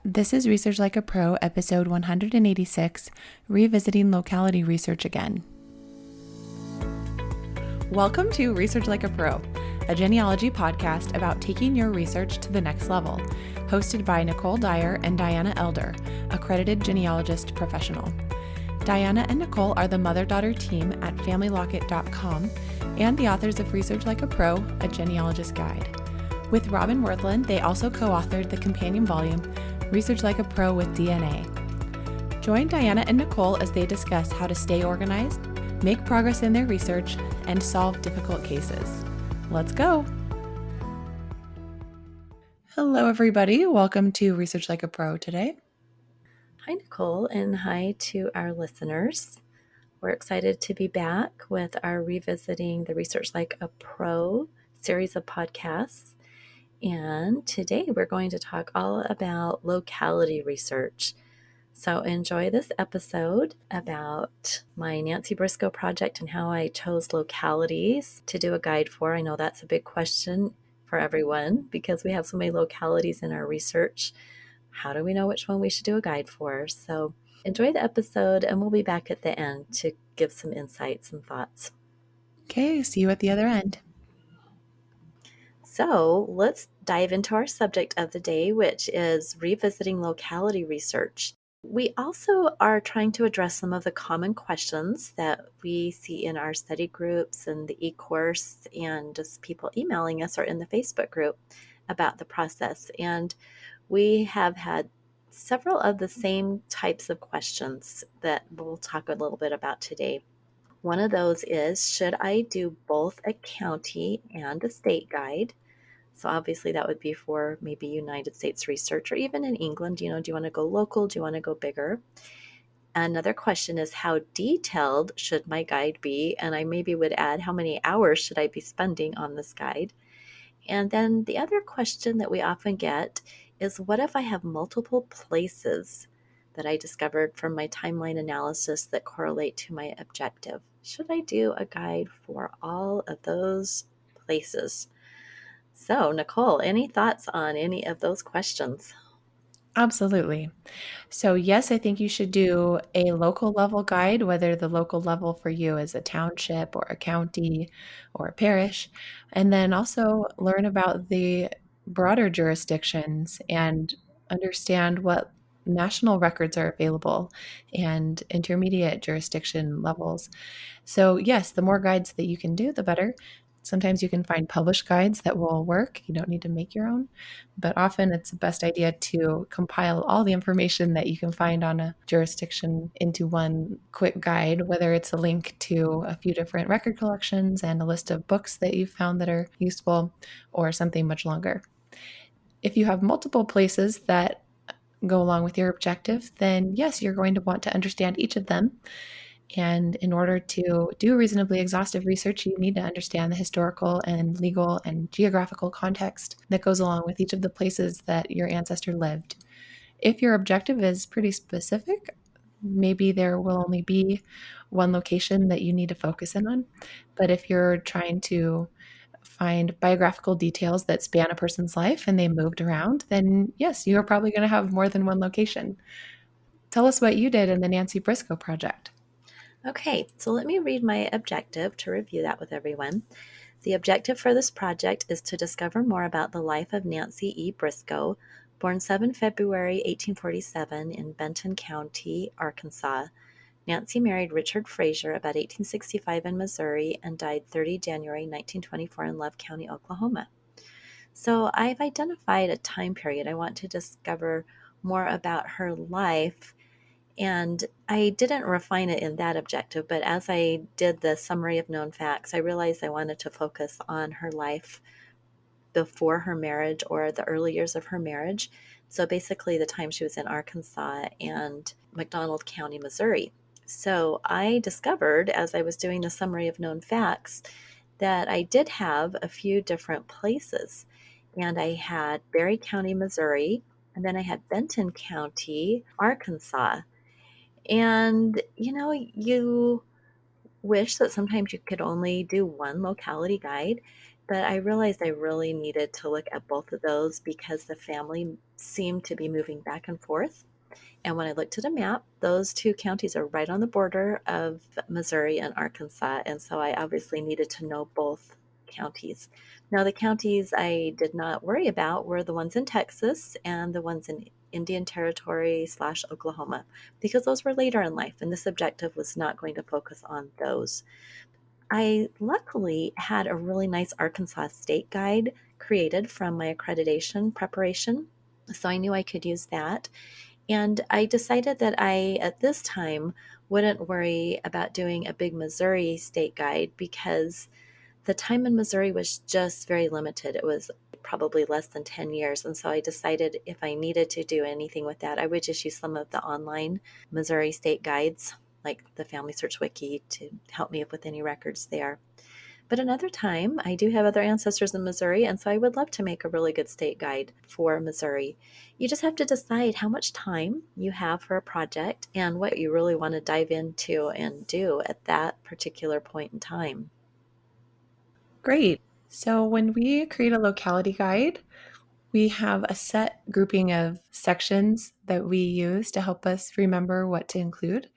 This is Research Like a Pro, episode 186, Revisiting Locality Research Again. Welcome to Research Like a Pro, a genealogy podcast about taking your research to the next level, hosted by Nicole Dyer and Diana Elder, accredited genealogist professional. Diana and Nicole are the mother-daughter team at FamilyLocket.com and the authors of Research Like a Pro, a genealogist guide. With Robin Worthland, they also co-authored the companion volume, Research Like a Pro with DNA. Join Diana and Nicole as they discuss how to stay organized, make progress in their research, and solve difficult cases. Let's go! Hello, everybody. Welcome to Research Like a Pro today. Hi, Nicole, and hi to our listeners. We're excited to be back with our Revisiting the Research Like a Pro series of podcasts. And today we're going to talk all about locality research. So enjoy this episode about my Nancy Briscoe project and how I chose localities to do a guide for. I know that's a big question for everyone because we have so many localities in our research. How do we know which one we should do a guide for? So enjoy the episode, and we'll be back at the end to give some insights and thoughts. Okay, see you at the other end. So let's dive into our subject of the day, which is revisiting locality research. We also are trying to address some of the common questions that we see in our study groups and the e-course and just people emailing us or in the Facebook group about the process. And we have had several of the same types of questions that we'll talk a little bit about today. One of those is, should I do both a county and a state guide? So obviously that would be for maybe United States research, or even in England, do you want to go local? Do you want to go bigger? Another question is, how detailed should my guide be? And I maybe would add, how many hours should I be spending on this guide? And then the other question that we often get is, what if I have multiple places that I discovered from my timeline analysis that correlate to my objective? Should I do a guide for all of those places? So, Nicole, any thoughts on any of those questions? Absolutely. So yes, I think you should do a local level guide, whether the local level for you is a township or a county or a parish, and then also learn about the broader jurisdictions and understand what national records are available and intermediate jurisdiction levels. So yes, the more guides that you can do, the better. Sometimes you can find published guides that will work. You don't need to make your own, but often it's the best idea to compile all the information that you can find on a jurisdiction into one quick guide, whether it's a link to a few different record collections and a list of books that you've found that are useful, or something much longer. If you have multiple places that go along with your objective, then yes, you're going to want to understand each of them. And in order to do reasonably exhaustive research, you need to understand the historical and legal and geographical context that goes along with each of the places that your ancestor lived. If your objective is pretty specific, maybe there will only be one location that you need to focus in on. But if you're trying to find biographical details that span a person's life and they moved around, then yes, you're probably going to have more than one location. Tell us what you did in the Nancy Briscoe project. Okay, so let me read my objective to review that with everyone. The objective for this project is to discover more about the life of Nancy E. Briscoe, born 7 February 1847 in Benton County, Arkansas. Nancy married Richard Frazier about 1865 in Missouri and died 30 January 1924 in Love County, Oklahoma. So I've identified a time period. I want to discover more about her life, and I didn't refine it in that objective, but as I did the summary of known facts, I realized I wanted to focus on her life before her marriage or the early years of her marriage. So basically the time she was in Arkansas and McDonald County, Missouri. So I discovered, as I was doing the summary of known facts, that I did have a few different places. And I had Berry County, Missouri, and then I had Benton County, Arkansas. And, you wish that sometimes you could only do one locality guide, but I realized I really needed to look at both of those because the family seem to be moving back and forth. And when I looked at a map, those two counties are right on the border of Missouri and Arkansas. And so I obviously needed to know both counties. Now, the counties I did not worry about were the ones in Texas and the ones in Indian Territory / Oklahoma, because those were later in life, and this objective was not going to focus on those. I luckily had a really nice Arkansas state guide created from my accreditation preparation, so I knew I could use that. And I decided that I, at this time, wouldn't worry about doing a big Missouri state guide because the time in Missouri was just very limited. It was probably less than 10 years. And so I decided if I needed to do anything with that, I would just use some of the online Missouri state guides, like the Family Search Wiki, to help me with any records there. But another time, I do have other ancestors in Missouri, and so I would love to make a really good state guide for Missouri. You just have to decide how much time you have for a project and what you really want to dive into and do at that particular point in time. Great. So when we create a locality guide, we have a set grouping of sections that we use to help us remember what to include.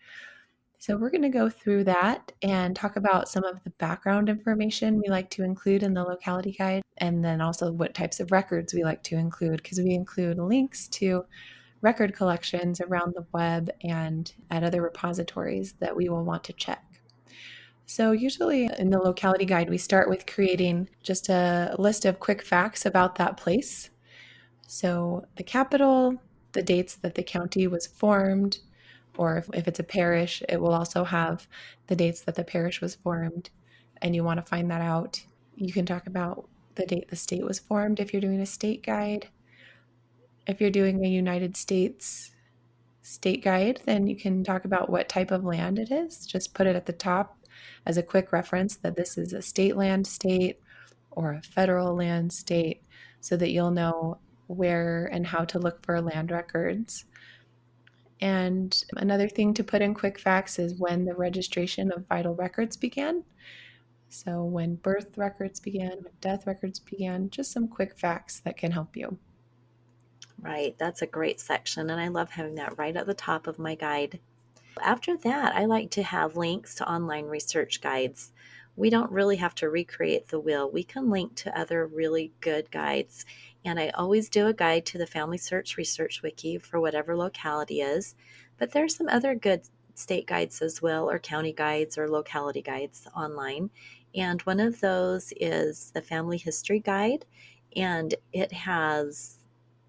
So we're going to go through that and talk about some of the background information we like to include in the locality guide, and then also what types of records we like to include, because we include links to record collections around the web and at other repositories that we will want to check. So, usually in the locality guide, we start with creating just a list of quick facts about that place. So, the capital, the dates that the county was formed, or if it's a parish, it will also have the dates that the parish was formed, and you want to find that out. You can talk about the date the state was formed if you're doing a state guide. If you're doing a United States state guide, then you can talk about what type of land it is. Just put it at the top as a quick reference that this is a state land state or a federal land state so that you'll know where and how to look for land records. And another thing to put in quick facts is when the registration of vital records began. So, when birth records began, when death records began, just some quick facts that can help you. Right, that's a great section, and I love having that right at the top of my guide. After that, I like to have links to online research guides. We don't really have to recreate the wheel. We can link to other really good guides. And I always do a guide to the Family Search Research Wiki for whatever locality is. But there's some other good state guides as well, or county guides or locality guides online. And one of those is the Family History Guide. And it has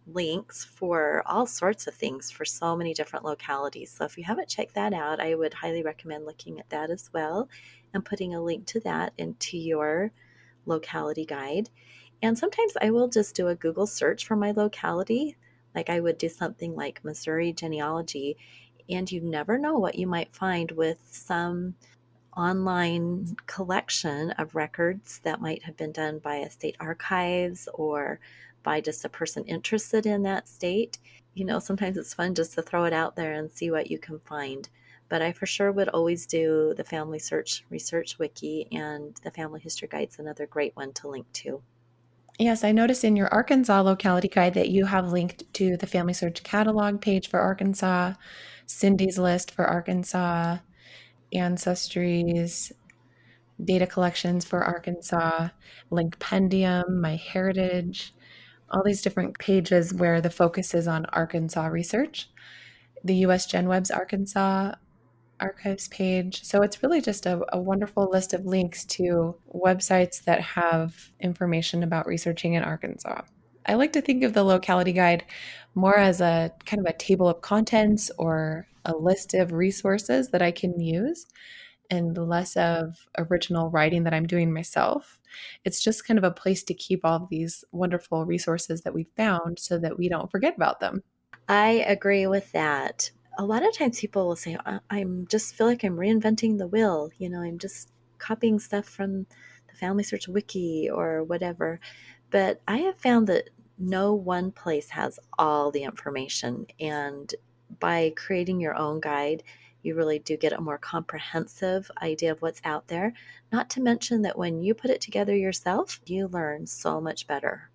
links for all sorts of things for so many different localities. So if you haven't checked that out, I would highly recommend looking at that as well and putting a link to that into your locality guide. And sometimes I will just do a Google search for my locality. Like I would do something like Missouri Genealogy, and you never know what you might find with some online collection of records that might have been done by a state archives or by just a person interested in that state. Sometimes it's fun just to throw it out there and see what you can find. But I for sure would always do the Family Search Research Wiki, and the Family History Guide's another great one to link to. Yes, I noticed in your Arkansas locality guide that you have linked to the Family Search catalog page for Arkansas, Cindy's list for Arkansas, ancestries, data collections for Arkansas, Linkpendium, My Heritage, all these different pages where the focus is on Arkansas research. The US GenWeb's Arkansas archives page. So it's really just a wonderful list of links to websites that have information about researching in Arkansas. I like to think of the locality guide more as a kind of a table of contents or a list of resources that I can use and less of original writing that I'm doing myself. It's just kind of a place to keep all of these wonderful resources that we found so that we don't forget about them. I agree with that. A lot of times people will say, I'm just feel like I'm reinventing the wheel. I'm just copying stuff from the Family Search Wiki or whatever. But I have found that no one place has all the information. And by creating your own guide, you really do get a more comprehensive idea of what's out there. Not to mention that when you put it together yourself, you learn so much better.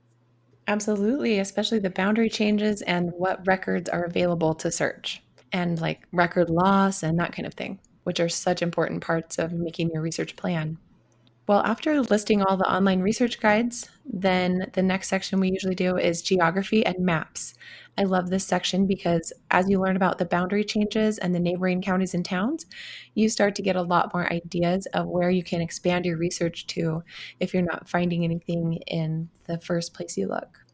Absolutely, especially the boundary changes and what records are available to search, and like record loss and that kind of thing, which are such important parts of making your research plan. Well, after listing all the online research guides, then the next section we usually do is geography and maps. I love this section because as you learn about the boundary changes and the neighboring counties and towns, you start to get a lot more ideas of where you can expand your research to if you're not finding anything in the first place you look.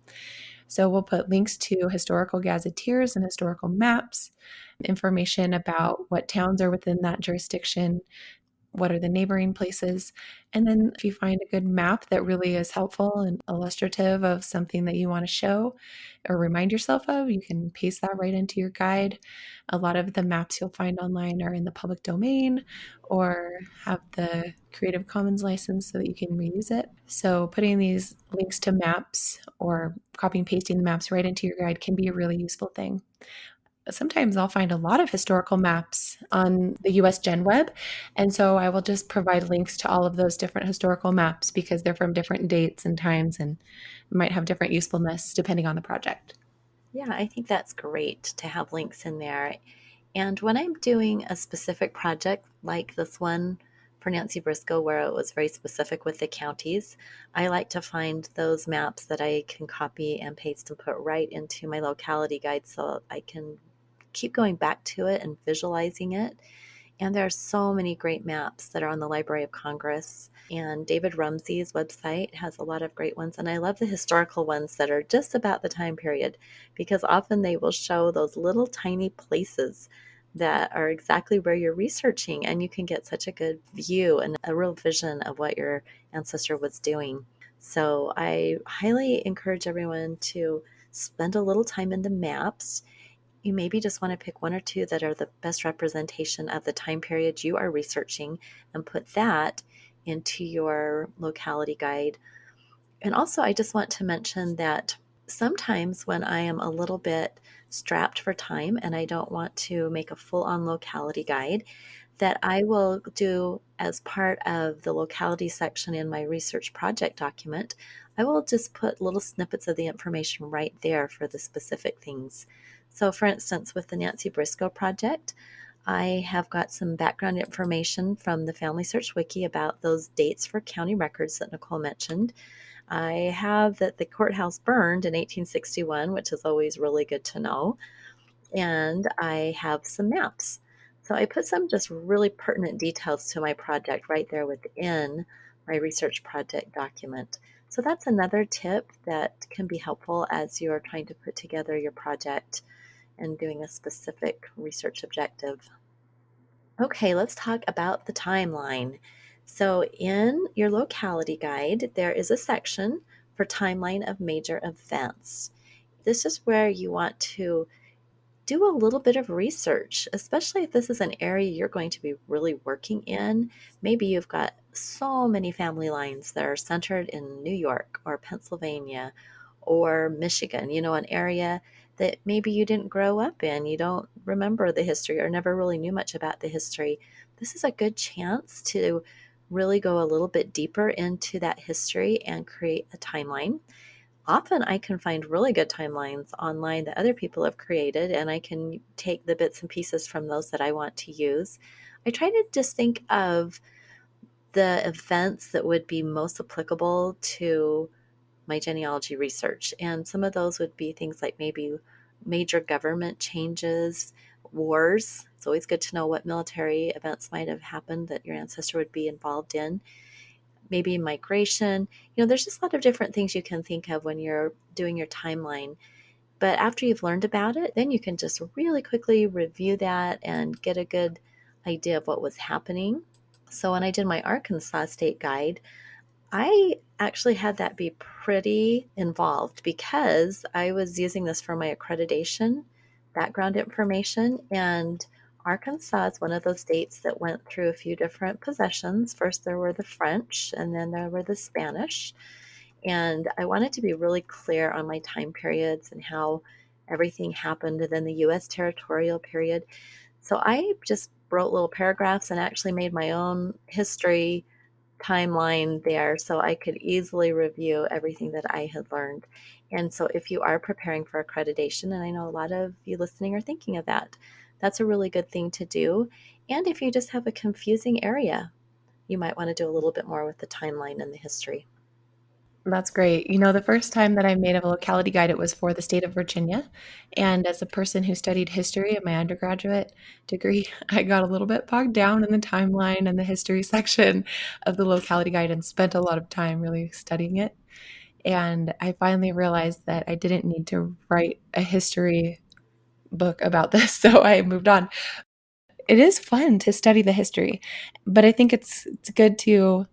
So we'll put links to historical gazetteers and historical maps, information about what towns are within that jurisdiction, what are the neighboring places, and then if you find a good map that really is helpful and illustrative of something that you want to show or remind yourself of, you can paste that right into your guide. A lot of the maps you'll find online are in the public domain or have the Creative Commons license so that you can reuse it. So putting these links to maps or copying and pasting the maps right into your guide can be a really useful thing. Sometimes I'll find a lot of historical maps on the US Gen Web. And so I will just provide links to all of those different historical maps because they're from different dates and times and might have different usefulness depending on the project. Yeah, I think that's great to have links in there. And when I'm doing a specific project like this one for Nancy Briscoe, where it was very specific with the counties, I like to find those maps that I can copy and paste and put right into my locality guide so I can keep going back to it and visualizing it. And there are so many great maps that are on the Library of Congress. And David Rumsey's website has a lot of great ones. And I love the historical ones that are just about the time period because often they will show those little tiny places that are exactly where you're researching. And you can get such a good view and a real vision of what your ancestor was doing. So I highly encourage everyone to spend a little time in the maps. You maybe just want to pick one or two that are the best representation of the time period you are researching and put that into your locality guide. And also, I just want to mention that sometimes when I am a little bit strapped for time and I don't want to make a full on locality guide, that I will do as part of the locality section in my research project document. I will just put little snippets of the information right there for the specific things. So, for instance, with the Nancy Briscoe project, I have got some background information from the Family Search Wiki about those dates for county records that Nicole mentioned. I have that the courthouse burned in 1861, which is always really good to know. And I have some maps. So I put some just really pertinent details to my project right there within my research project document. So that's another tip that can be helpful as you're trying to put together your project and doing a specific research objective. Okay, let's talk about the timeline. So, in your locality guide, there is a section for timeline of major events. This is where you want to do a little bit of research, especially if this is an area you're going to be really working in. Maybe you've got so many family lines that are centered in New York or Pennsylvania or Michigan, an area that maybe you didn't grow up in. You don't remember the history or never really knew much about the history. This is a good chance to really go a little bit deeper into that history and create a timeline. Often I can find really good timelines online that other people have created, and I can take the bits and pieces from those that I want to use. I try to just think of the events that would be most applicable to my genealogy research. And some of those would be things like maybe major government changes, wars. It's always good to know what military events might have happened that your ancestor would be involved in. Maybe migration. There's just a lot of different things you can think of when you're doing your timeline. But after you've learned about it, then you can just really quickly review that and get a good idea of what was happening. So when I did my Arkansas state guide, I actually had that be pretty involved because I was using this for my accreditation background information. And Arkansas is one of those states that went through a few different possessions. First, there were the French, and then there were the Spanish. And I wanted to be really clear on my time periods and how everything happened within the US territorial period. So I just wrote little paragraphs and actually made my own history timeline there so I could easily review everything that I had learned. And so, if you are preparing for accreditation, and I know a lot of you listening are thinking of that, that's a really good thing to do. And if you just have a confusing area, you might want to do a little bit more with the timeline and the history. That's great. The first time that I made a locality guide, it was for the state of Virginia. And as a person who studied history in my undergraduate degree, I got a little bit bogged down in the timeline and the history section of the locality guide and spent a lot of time really studying it. And I finally realized that I didn't need to write a history book about this, so I moved on. It is fun to study the history, but I think it's good to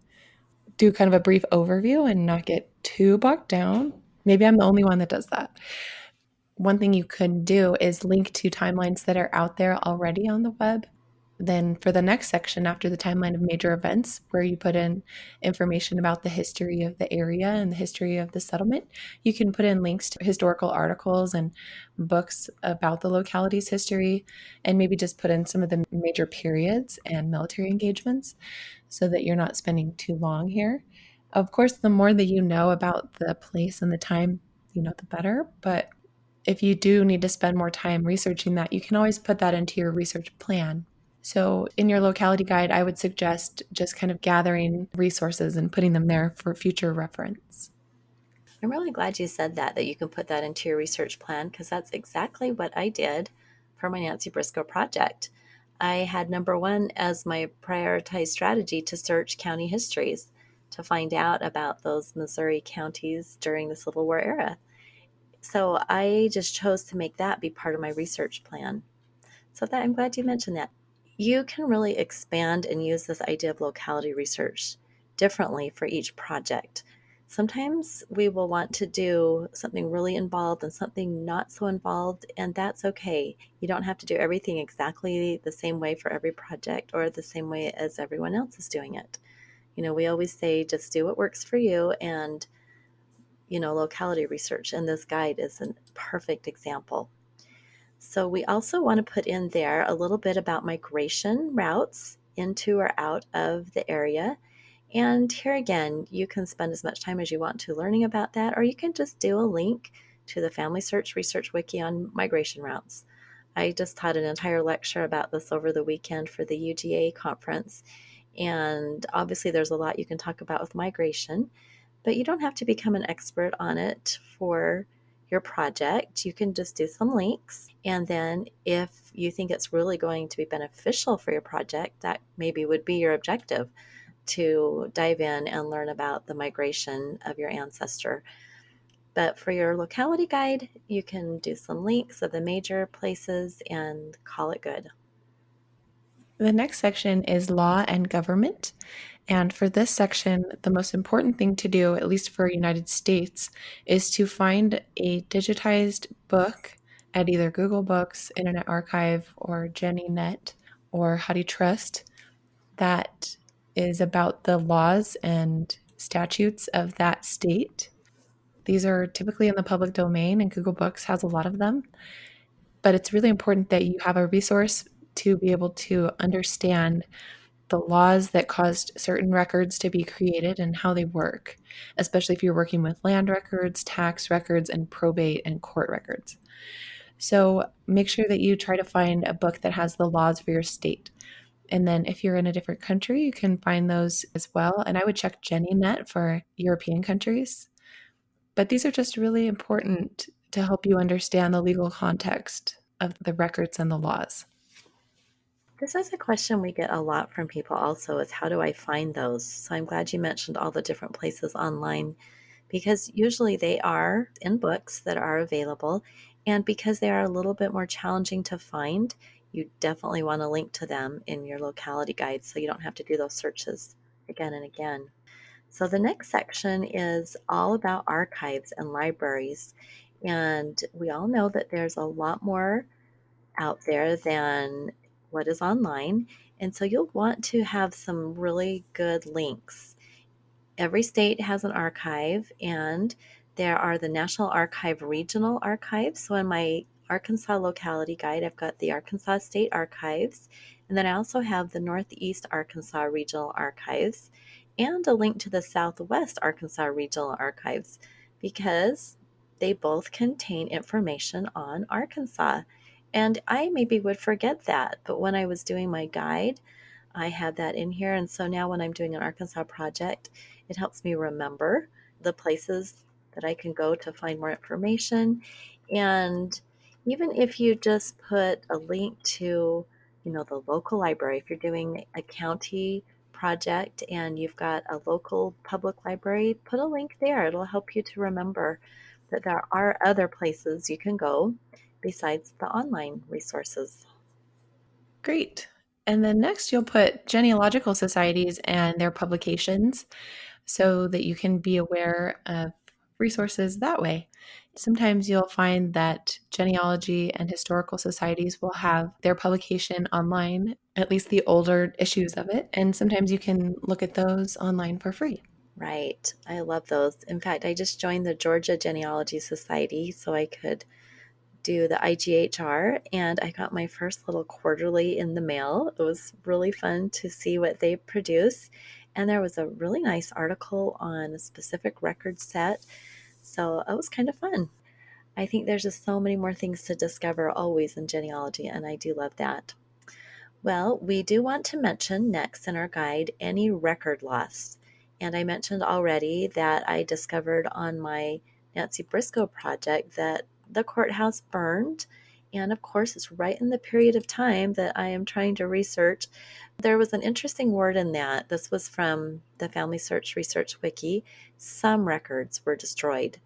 do kind of a brief overview and not get too bogged down. Maybe I'm the only one that does that. One thing you could do is link to timelines that are out there already on the web. Then, for the next section after the timeline of major events, where you put in information about the history of the area and the history of the settlement, you can put in links to historical articles and books about the locality's history, and maybe just put in some of the major periods and military engagements so that you're not spending too long here. Of course, the more that you know about the place and the time, the better. But if you do need to spend more time researching that, you can always put that into your research plan. So, in your locality guide, I would suggest just kind of gathering resources and putting them there for future reference. I'm really glad you said that you can put that into your research plan, because that's exactly what I did for my Nancy Briscoe project. I had number one as my prioritized strategy to search county histories to find out about those Missouri counties during the Civil War era. So I just chose to make that be part of my research plan. So that I'm glad you mentioned that. You can really expand and use this idea of locality research differently for each project. Sometimes we will want to do something really involved and something not so involved, and that's okay. You don't have to do everything exactly the same way for every project or the same way as everyone else is doing it. We always say just do what works for you, and locality research, and this guide is a perfect example. So we also want to put in there a little bit about migration routes into or out of the area. And here again, you can spend as much time as you want to learning about that, or you can just do a link to the Family Search Research Wiki on migration routes. I just taught an entire lecture about this over the weekend for the UGA conference. And obviously, there's a lot you can talk about with migration, but you don't have to become an expert on it for your project. You can just do some links. And then if you think it's really going to be beneficial for your project, that maybe would be your objective, to dive in and learn about the migration of your ancestor. But for your locality guide, you can do some links of the major places and call it good. The next section is law and government. And for this section, the most important thing to do, at least for United States, is to find a digitized book at either Google Books, Internet Archive, or JennyNet, or HoneyTrust that is about the laws and statutes of that state. These are typically in the public domain, and Google Books has a lot of them. But it's really important that you have a resource to be able to understand the laws that caused certain records to be created and how they work, especially if you're working with land records, tax records, and probate and court records. So make sure that you try to find a book that has the laws for your state. And then if you're in a different country, you can find those as well. And I would check JennyNet for European countries. But these are just really important to help you understand the legal context of the records and the laws. This is a question we get a lot from people also, is how do I find those? So I'm glad you mentioned all the different places online, because usually they are in books that are available. And because they are a little bit more challenging to find, you definitely want to link to them in your locality guide so you don't have to do those searches again and again. So the next section is all about archives and libraries. And we all know that there's a lot more out there than what is online. And so you'll want to have some really good links. Every state has an archive, and there are the National Archive regional archives. So in my Arkansas locality guide, I've got the Arkansas State Archives, and then I also have the Northeast Arkansas Regional Archives and a link to the Southwest Arkansas Regional Archives, because they both contain information on Arkansas. And I maybe would forget that, but when I was doing my guide, I had that in here. And so now when I'm doing an Arkansas project, it helps me remember the places that I can go to find more information. And even if you just put a link to, the local library, if you're doing a county project and you've got a local public library, put a link there. It'll help you to remember that there are other places you can go besides the online resources. Great. And then next, you'll put genealogical societies and their publications so that you can be aware of resources that way. Sometimes you'll find that genealogy and historical societies will have their publication online, at least the older issues of it, and sometimes you can look at those online for free. Right. I love those. In fact, I just joined the Georgia Genealogy Society so I could do the IGHR, and I got my first little quarterly in the mail. It was really fun to see what they produce. And there was a really nice article on a specific record set. So it was kind of fun. I think there's just so many more things to discover always in genealogy, and I do love that. Well, we do want to mention next in our guide any record loss. And I mentioned already that I discovered on my Nancy Briscoe project that the courthouse burned. And of course, it's right in the period of time that I am trying to research. There was an interesting word in that. This was from the Family Search Research Wiki. Some records were destroyed.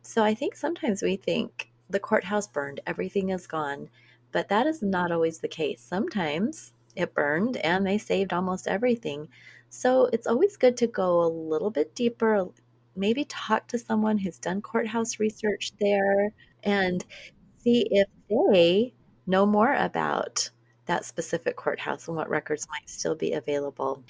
So I think sometimes we think the courthouse burned, everything is gone, but that is not always the case. Sometimes it burned and they saved almost everything. So it's always good to go a little bit deeper, maybe talk to someone who's done courthouse research there and see if they know more about that specific courthouse and what records might still be available.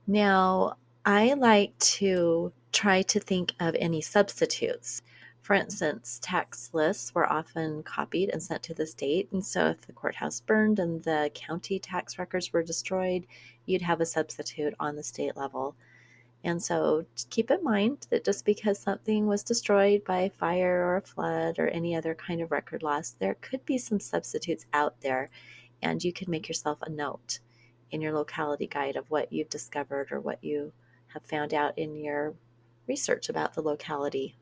Now, I like to try to think of any substitutes. For instance, tax lists were often copied and sent to the state. And so, if the courthouse burned and the county tax records were destroyed, you'd have a substitute on the state level. And so, keep in mind that just because something was destroyed by fire or a flood or any other kind of record loss, there could be some substitutes out there, and you could make yourself a note in your locality guide of what you've discovered or what you have found out in your research about the locality.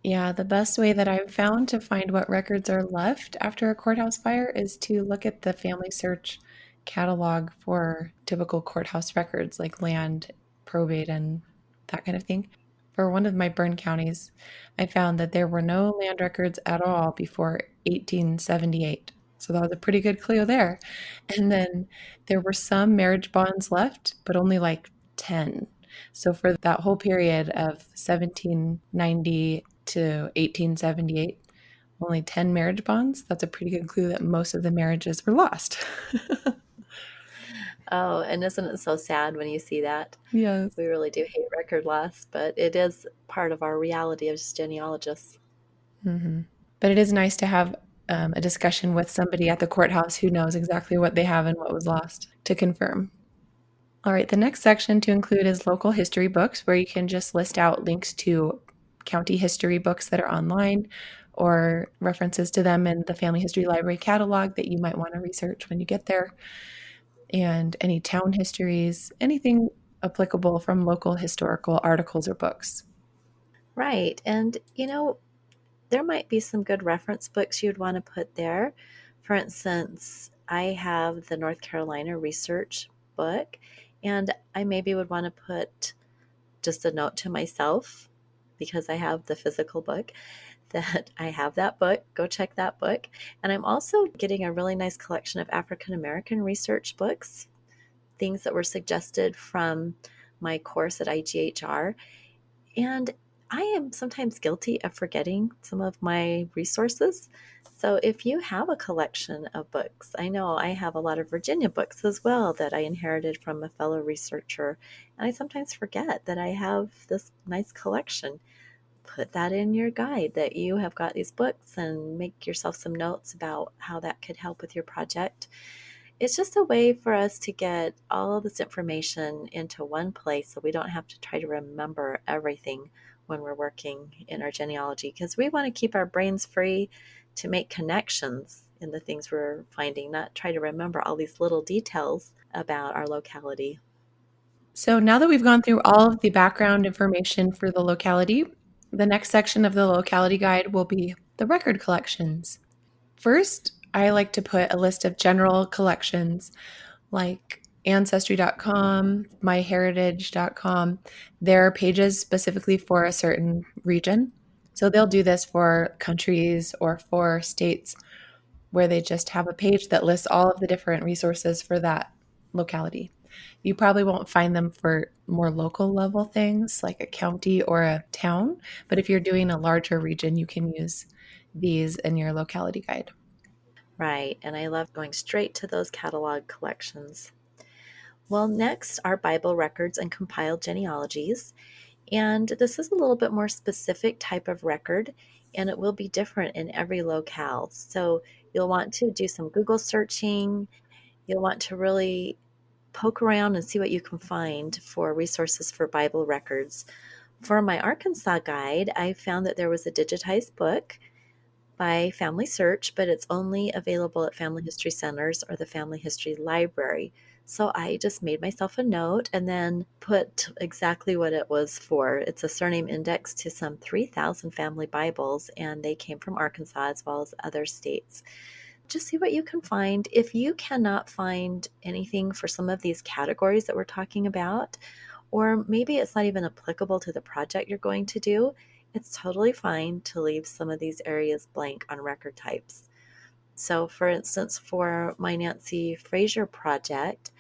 Yeah, the best way that I've found to find what records are left after a courthouse fire is to look at the Family Search catalog for typical courthouse records like land, probate, and that kind of thing. For one of my burn counties, I found that there were no land records at all before 1878. So that was a pretty good clue there. And then there were some marriage bonds left, but only like 10. So for that whole period of 1790 to 1878, only 10 marriage bonds. That's a pretty good clue that most of the marriages were lost. Oh, and isn't it so sad when you see that? Yes. We really do hate record loss, but it is part of our reality as genealogists. Hmm. But it is nice to have a discussion with somebody at the courthouse who knows exactly what they have and what was lost to confirm. All right, the next section to include is local history books, where you can just list out links to county history books that are online or references to them in the Family History Library catalog that you might want to research when you get there, and any town histories, anything applicable from local historical articles or books. Right. And, there might be some good reference books you'd want to put there. For instance, I have the North Carolina research book, and I maybe would want to put just a note to myself because I have the physical book that I have that book. Go check that book. And I'm also getting a really nice collection of African American research books, things that were suggested from my course at IGHR. And I am sometimes guilty of forgetting some of my resources. So if you have a collection of books, I know I have a lot of Virginia books as well that I inherited from a fellow researcher. And I sometimes forget that I have this nice collection. Put that in your guide that you have got these books and make yourself some notes about how that could help with your project. It's just a way for us to get all of this information into one place so we don't have to try to remember everything when we're working in our genealogy, because we want to keep our brains free to make connections in the things we're finding, not try to remember all these little details about our locality. So now that we've gone through all of the background information for the locality, the next section of the locality guide will be the record collections. First, I like to put a list of general collections like ancestry.com, myheritage.com. There are pages specifically for a certain region. So they'll do this for countries or for states where they just have a page that lists all of the different resources for that locality. You probably won't find them for more local level things like a county or a town, but if you're doing a larger region, you can use these in your locality guide. Right, and I love going straight to those catalog collections. Well, next are Bible records and compiled genealogies. And this is a little bit more specific type of record, and it will be different in every locale. So you'll want to do some Google searching. You'll want to really poke around and see what you can find for resources for Bible records. For my Arkansas guide, I found that there was a digitized book by Family Search, but it's only available at Family History Centers or the Family History Library. So I just made myself a note and then put exactly what it was for. It's a surname index to some 3,000 family Bibles, and they came from Arkansas as well as other states. Just see what you can find. If you cannot find anything for some of these categories that we're talking about, or maybe it's not even applicable to the project you're going to do, it's totally fine to leave some of these areas blank on record types. So, for instance, for my Nancy Fraser project,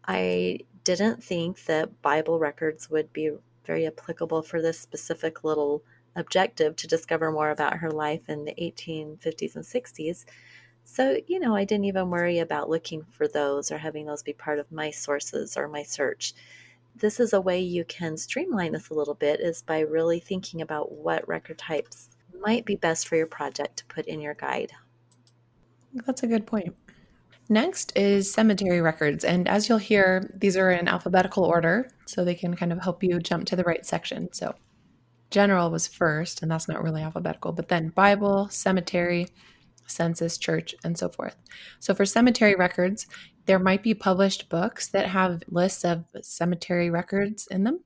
I didn't think that Bible records would be very applicable for this specific little objective to discover more about her life in the 1850s and 60s. So, I didn't even worry about looking for those or having those be part of my sources or my search. This is a way you can streamline this a little bit, is by really thinking about what record types might be best for your project to put in your guide. That's a good point. Next is cemetery records. And as you'll hear, these are in alphabetical order, so they can kind of help you jump to the right section. So general was first, and that's not really alphabetical, but then Bible, cemetery, census, church, and so forth. So for cemetery records, there might be published books that have lists of cemetery records in them.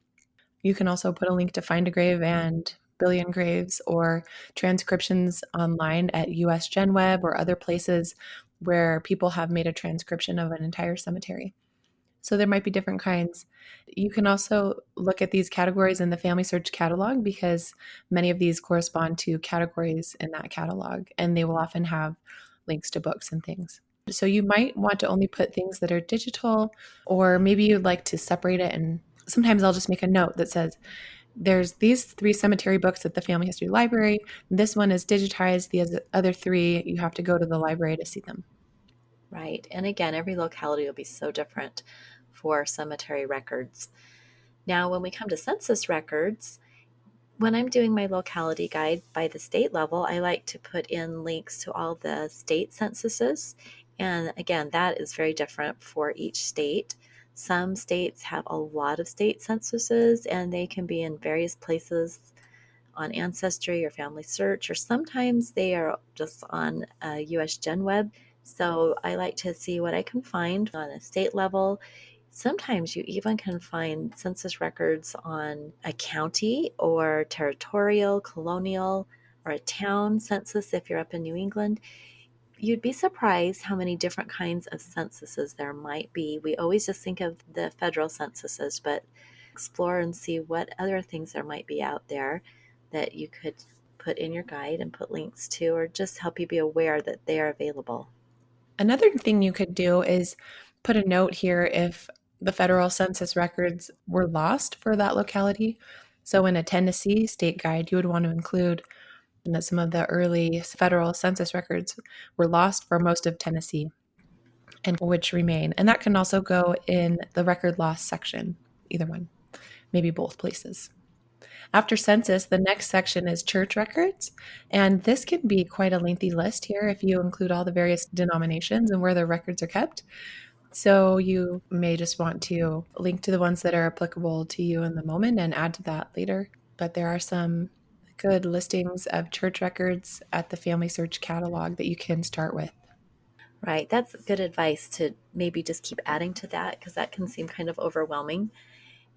You can also put a link to Find a Grave and Billion Graves or transcriptions online at US GenWeb or other places where people have made a transcription of an entire cemetery. So there might be different kinds. You can also look at these categories in the Family Search catalog because many of these correspond to categories in that catalog, and they will often have links to books and things. So you might want to only put things that are digital, or maybe you'd like to separate it. And sometimes I'll just make a note that says, there's these 3 cemetery books at the Family History Library. This one is digitized. The other 3, you have to go to the library to see them. Right. And again, every locality will be so different for cemetery records. Now, when we come to census records, when I'm doing my locality guide by the state level, I like to put in links to all the state censuses. And again, that is very different for each state. Some states have a lot of state censuses, and they can be in various places on Ancestry or Family Search, or sometimes they are just on US GenWeb. So I like to see what I can find on a state level. Sometimes you even can find census records on a county or territorial, colonial, or a town census if you're up in New England. You'd be surprised how many different kinds of censuses there might be. We always just think of the federal censuses, but explore and see what other things there might be out there that you could put in your guide and put links to, or just help you be aware that they are available. Another thing you could do is put a note here if the federal census records were lost for that locality. So in a Tennessee state guide, you would want to include that some of the early federal census records were lost for most of Tennessee and which remain. And that can also go in the record loss section, either one, maybe both places. After census, the next section is church records. And this can be quite a lengthy list here if you include all the various denominations and where their records are kept. So you may just want to link to the ones that are applicable to you in the moment and add to that later. but there are some good listings of church records at the Family Search catalog that you can start with. Right. That's good advice to maybe just keep adding to that because that can seem kind of overwhelming.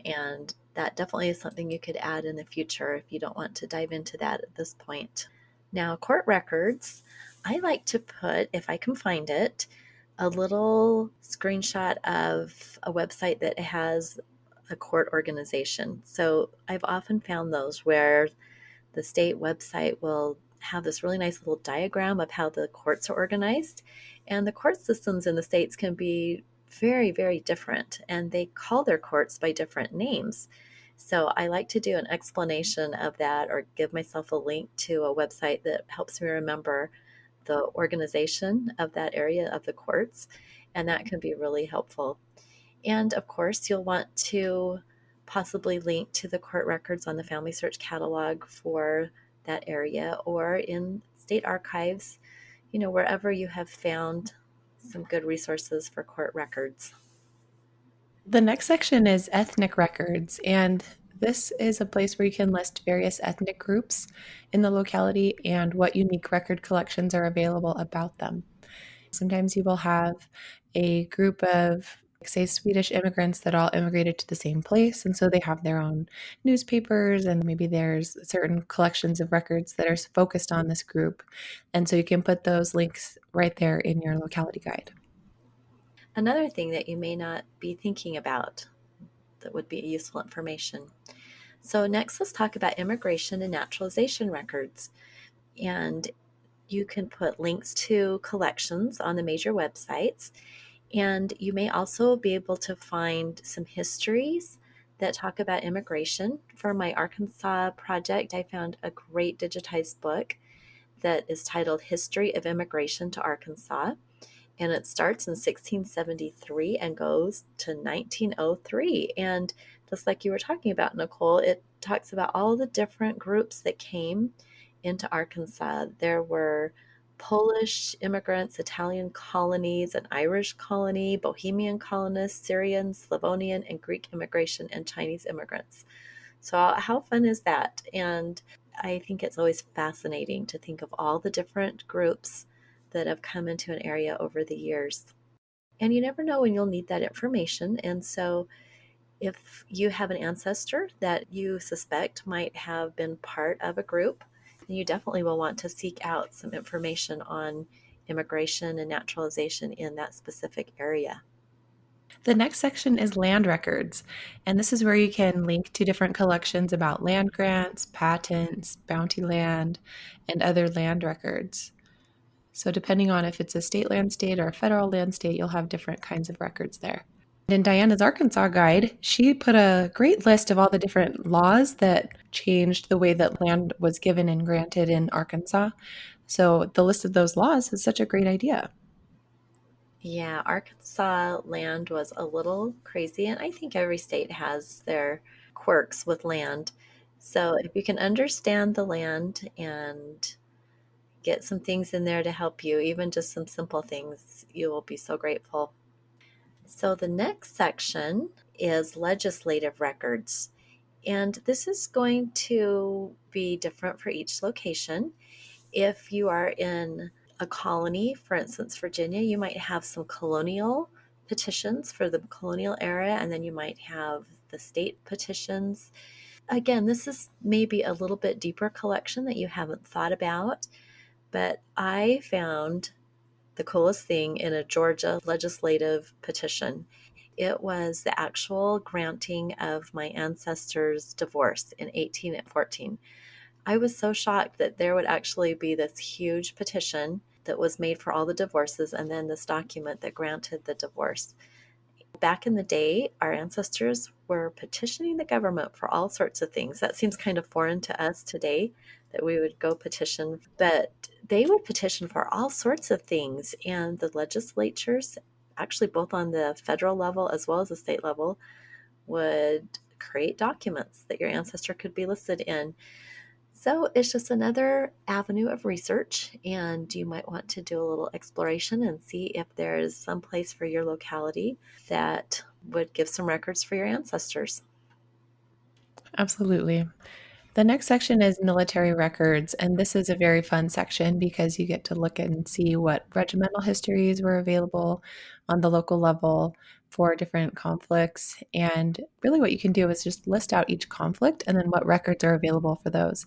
And that definitely is something you could add in the future if you don't want to dive into that at this point. Now, court records, I like to put, if I can find it, a little screenshot of a website that has a court organization. So I've often found those where the state website will have this really nice little diagram of how the courts are organized. And the court systems in the states can be very, very different, and they call their courts by different names. So I like to do an explanation of that or give myself a link to a website that helps me remember the organization of that area of the courts, and that can be really helpful. And of course, you'll want to possibly link to the court records on the Family Search catalog for that area or in state archives, wherever you have found some good resources for court records. The next section is ethnic records, and this is a place where you can list various ethnic groups in the locality and what unique record collections are available about them. Sometimes you will have a group of, say, Swedish immigrants that all immigrated to the same place, and so they have their own newspapers, and maybe there's certain collections of records that are focused on this group. And so you can put those links right there in your locality guide. Another thing that you may not be thinking about that would be useful information. So, next, let's talk about immigration and naturalization records. And you can put links to collections on the major websites. And you may also be able to find some histories that talk about immigration. For my Arkansas project, I found a great digitized book that is titled History of Immigration to Arkansas. And it starts in 1673 and goes to 1903. And just like you were talking about, Nicole, it talks about all the different groups that came into Arkansas. There were Polish immigrants, Italian colonies, an Irish colony, Bohemian colonists, Syrian, Slavonian, and Greek immigration, and Chinese immigrants. So, how fun is that? And I think it's always fascinating to think of all the different groups that have come into an area over the years. And you never know when you'll need that information. And so, if you have an ancestor that you suspect might have been part of a group, then you definitely will want to seek out some information on immigration and naturalization in that specific area. The next section is land records, and this is where you can link to different collections about land grants, patents, bounty land, and other land records. So, depending on if it's a state land state or a federal land state, you'll have different kinds of records there. In Diana's Arkansas guide, she put a great list of all the different laws that changed the way that land was given and granted in Arkansas. So, the list of those laws is such a great idea. Yeah, Arkansas land was a little crazy, and I think every state has their quirks with land. So if you can understand the land and get some things in there to help you, even just some simple things, you will be so grateful. So the next section is legislative records. And this is going to be different for each location. If you are in a colony, for instance, Virginia, you might have some colonial petitions for the colonial era, and then you might have the state petitions. Again, this is maybe a little bit deeper collection that you haven't thought about, but I found the coolest thing in a Georgia legislative petition. It was the actual granting of my ancestors' divorce in 1814. I was so shocked that there would actually be this huge petition that was made for all the divorces and then this document that granted the divorce. Back in the day, our ancestors were petitioning the government for all sorts of things. That seems kind of foreign to us today that we would go petition, but they would petition for all sorts of things. And the legislatures, actually both on the federal level as well as the state level, would create documents that your ancestor could be listed in. So it's just another avenue of research, and you might want to do a little exploration and see if there's some place for your locality that would give some records for your ancestors. Absolutely. The next section is military records, and this is a very fun section because you get to look and see what regimental histories were available on the local level for different conflicts. And really, what you can do is just list out each conflict and then what records are available for those.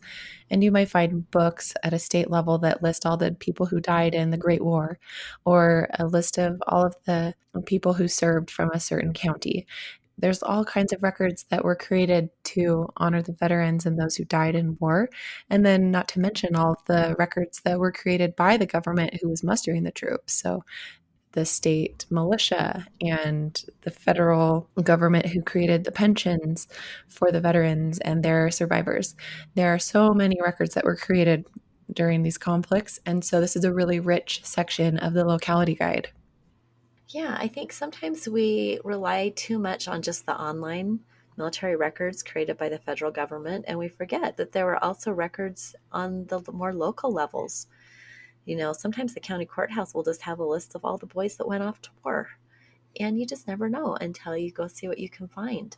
And you might find books at a state level that list all the people who died in the Great War, or a list of all of the people who served from a certain county. There's all kinds of records that were created to honor the veterans and those who died in war. And then, not to mention, all of the records that were created by the government who was mustering the troops. So, the state militia and the federal government who created the pensions for the veterans and their survivors. There are so many records that were created during these conflicts. And so, this is a really rich section of the locality guide. Yeah, I think sometimes we rely too much on just the online military records created by the federal government, and we forget that there were also records on the more local levels. Sometimes the county courthouse will just have a list of all the boys that went off to war, and you just never know until you go see what you can find.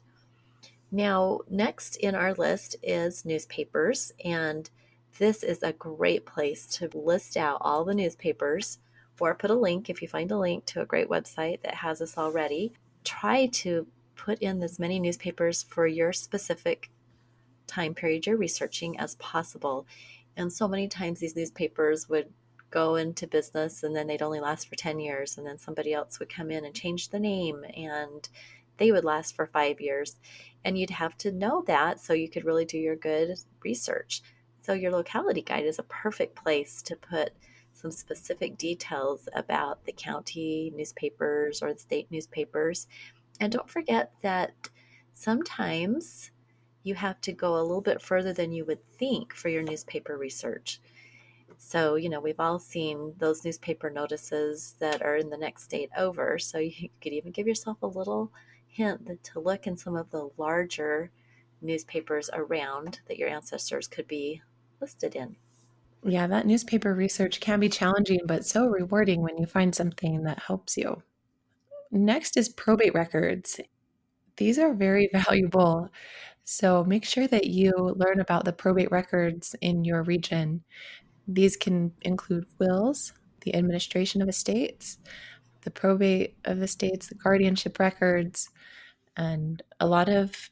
Now, next in our list is newspapers, and this is a great place to list out all the newspapers or put a link if you find a link to a great website that has this already. Try to put in as many newspapers for your specific time period you're researching as possible. And so many times these newspapers would go into business and then they'd only last for 10 years. And then somebody else would come in and change the name and they would last for 5 years. And you'd have to know that so you could really do your good research. So your locality guide is a perfect place to put some specific details about the county newspapers or the state newspapers. And don't forget that sometimes you have to go a little bit further than you would think for your newspaper research. So, we've all seen those newspaper notices that are in the next state over. So, you could even give yourself a little hint to look in some of the larger newspapers around that your ancestors could be listed in. Yeah, that newspaper research can be challenging, but so rewarding when you find something that helps you. Next is probate records. These are very valuable. So make sure that you learn about the probate records in your region. These can include wills, the administration of estates, the probate of estates, the guardianship records, and a lot of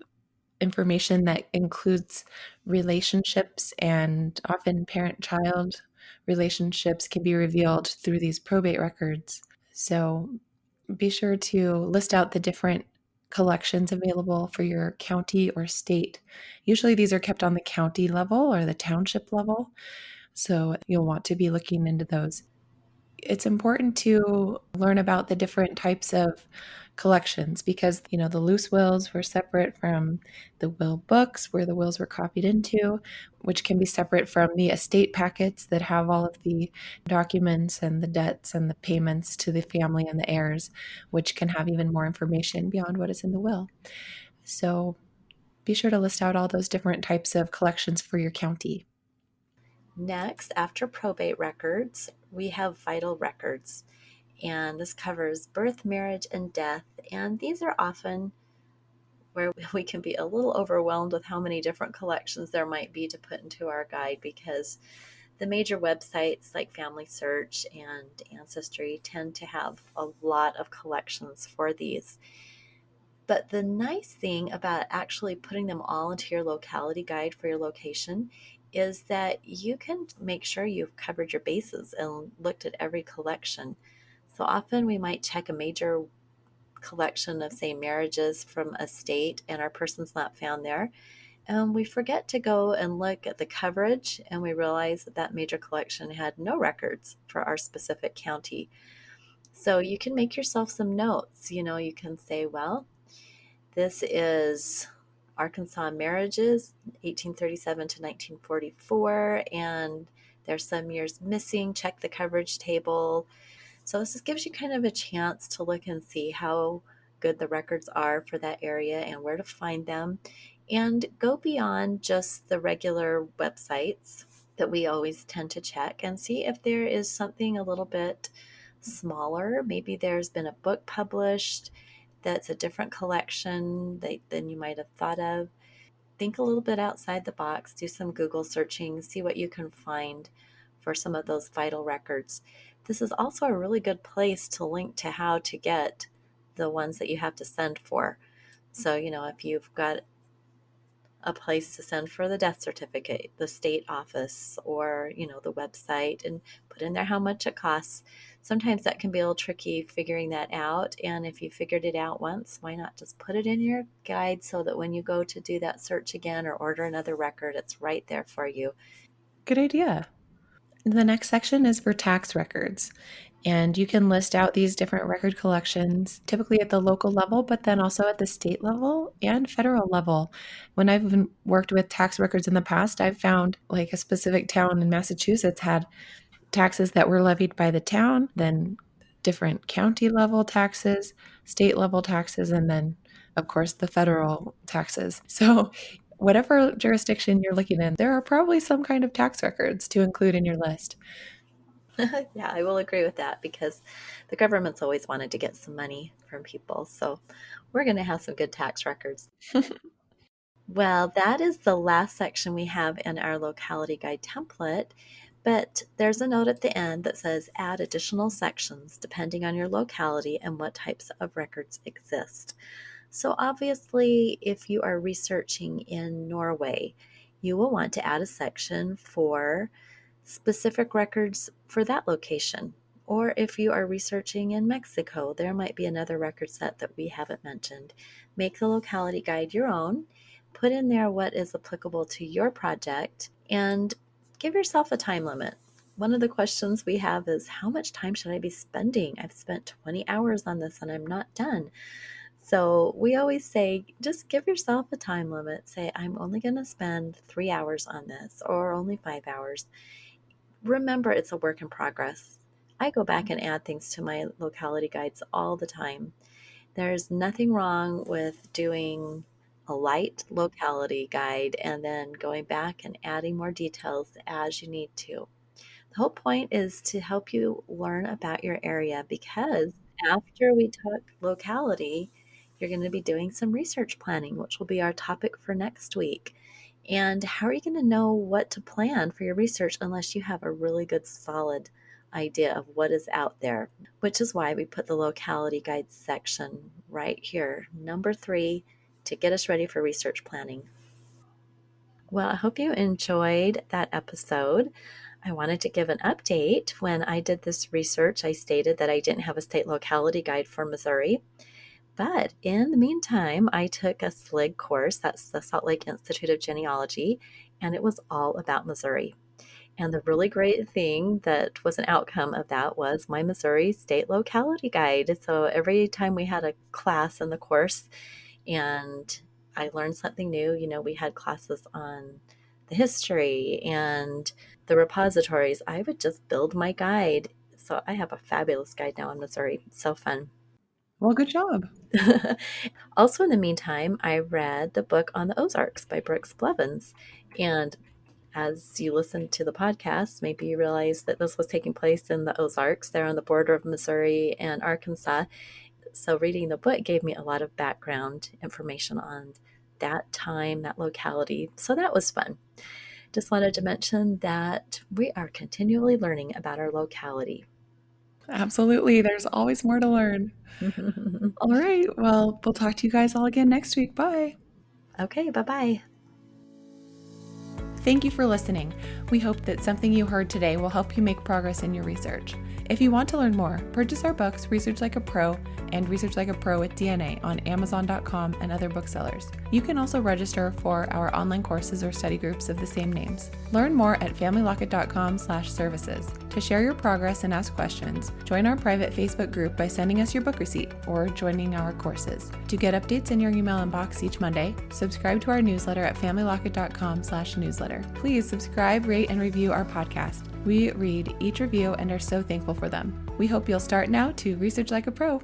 information that includes relationships, and often parent child relationships can be revealed through these probate records. So be sure to list out the different collections available for your county or state. Usually these are kept on the county level or the township level, so you'll want to be looking into those. It's important to learn about the different types of collections because the loose wills were separate from the will books where the wills were copied into, which can be separate from the estate packets that have all of the documents and the debts and the payments to the family and the heirs, which can have even more information beyond what is in the will. So be sure to list out all those different types of collections for your county. Next, after probate records, we have vital records. And this covers birth, marriage, and death. And these are often where we can be a little overwhelmed with how many different collections there might be to put into our guide because the major websites like Family Search and Ancestry tend to have a lot of collections for these. But the nice thing about actually putting them all into your locality guide for your location is that you can make sure you've covered your bases and looked at every collection. So often we might check a major collection of, say, marriages from a state and our person's not found there. And we forget to go and look at the coverage and we realize that that major collection had no records for our specific county. So you can make yourself some notes. You can say, well, this is Arkansas marriages, 1837 to 1944, and there's some years missing. Check the coverage table. So this just gives you kind of a chance to look and see how good the records are for that area and where to find them. And go beyond just the regular websites that we always tend to check and see if there is something a little bit smaller. Maybe there's been a book published that's a different collection than you might have thought of. think a little bit outside the box, do some Google searching, see what you can find for some of those vital records. This is also a really good place to link to how to get the ones that you have to send for. So, if you've got a place to send for the death certificate, the state office, or, the website, and put in there how much it costs. Sometimes that can be a little tricky figuring that out. And if you figured it out once, why not just put it in your guide so that when you go to do that search again or order another record, it's right there for you. Good idea. The next section is for tax records. And you can list out these different record collections, typically at the local level, but then also at the state level and federal level. When I've worked with tax records in the past, I've found like a specific town in Massachusetts had taxes that were levied by the town, then different county level taxes, state level taxes, and then, of course, the federal taxes. So, whatever jurisdiction you're looking in, there are probably some kind of tax records to include in your list. Yeah, I will agree with that because the government's always wanted to get some money from people. So we're going to have some good tax records. Well, that is the last section we have in our locality guide template, but there's a note at the end that says add additional sections depending on your locality and what types of records exist. So obviously, if you are researching in Norway, you will want to add a section for specific records for that location. Or if you are researching in Mexico, there might be another record set that we haven't mentioned. Make the locality guide your own, put in there what is applicable to your project, and give yourself a time limit. One of the questions we have is how much time should I be spending? I've spent 20 hours on this and I'm not done. So we always say, just give yourself a time limit. Say, I'm only going to spend 3 hours on this or only 5 hours. Remember, it's a work in progress. I go back and add things to my locality guides all the time. There's nothing wrong with doing a light locality guide and then going back and adding more details as you need to. The whole point is to help you learn about your area because after we talk locality, you're going to be doing some research planning, which will be our topic for next week. And how are you going to know what to plan for your research unless you have a really good, solid idea of what is out there? Which is why we put the locality guides section right here, number 3, to get us ready for research planning. Well, I hope you enjoyed that episode. I wanted to give an update. When I did this research, I stated that I didn't have a state locality guide for Missouri. But in the meantime, I took a SLIG course, that's the Salt Lake Institute of Genealogy, and it was all about Missouri. And the really great thing that was an outcome of that was my Missouri state locality guide. So every time we had a class in the course and I learned something new, we had classes on the history and the repositories, I would just build my guide. So I have a fabulous guide now in Missouri. It's so fun. Well, good job. Also, in the meantime, I read the book on the Ozarks by Brooks Blevins. And as you listen to the podcast, maybe you realize that this was taking place in the Ozarks. They're on the border of Missouri and Arkansas. So reading the book gave me a lot of background information on that time, that locality. So that was fun. Just wanted to mention that we are continually learning about our locality. Absolutely. There's always more to learn. All right. Well, we'll talk to you guys all again next week. Bye. Okay, bye-bye. Thank you for listening. We hope that something you heard today will help you make progress in your research. If you want to learn more, purchase our books, Research Like a Pro and Research Like a Pro with DNA on Amazon.com and other booksellers. You can also register for our online courses or study groups of the same names. Learn more at familylocket.com/services. To share your progress and ask questions, join our private Facebook group by sending us your book receipt or joining our courses. To get updates in your email inbox each Monday, subscribe to our newsletter at familylocket.com/newsletter. Please subscribe, rate, and review our podcast. We read each review and are so thankful for them. We hope you'll start now to research like a pro.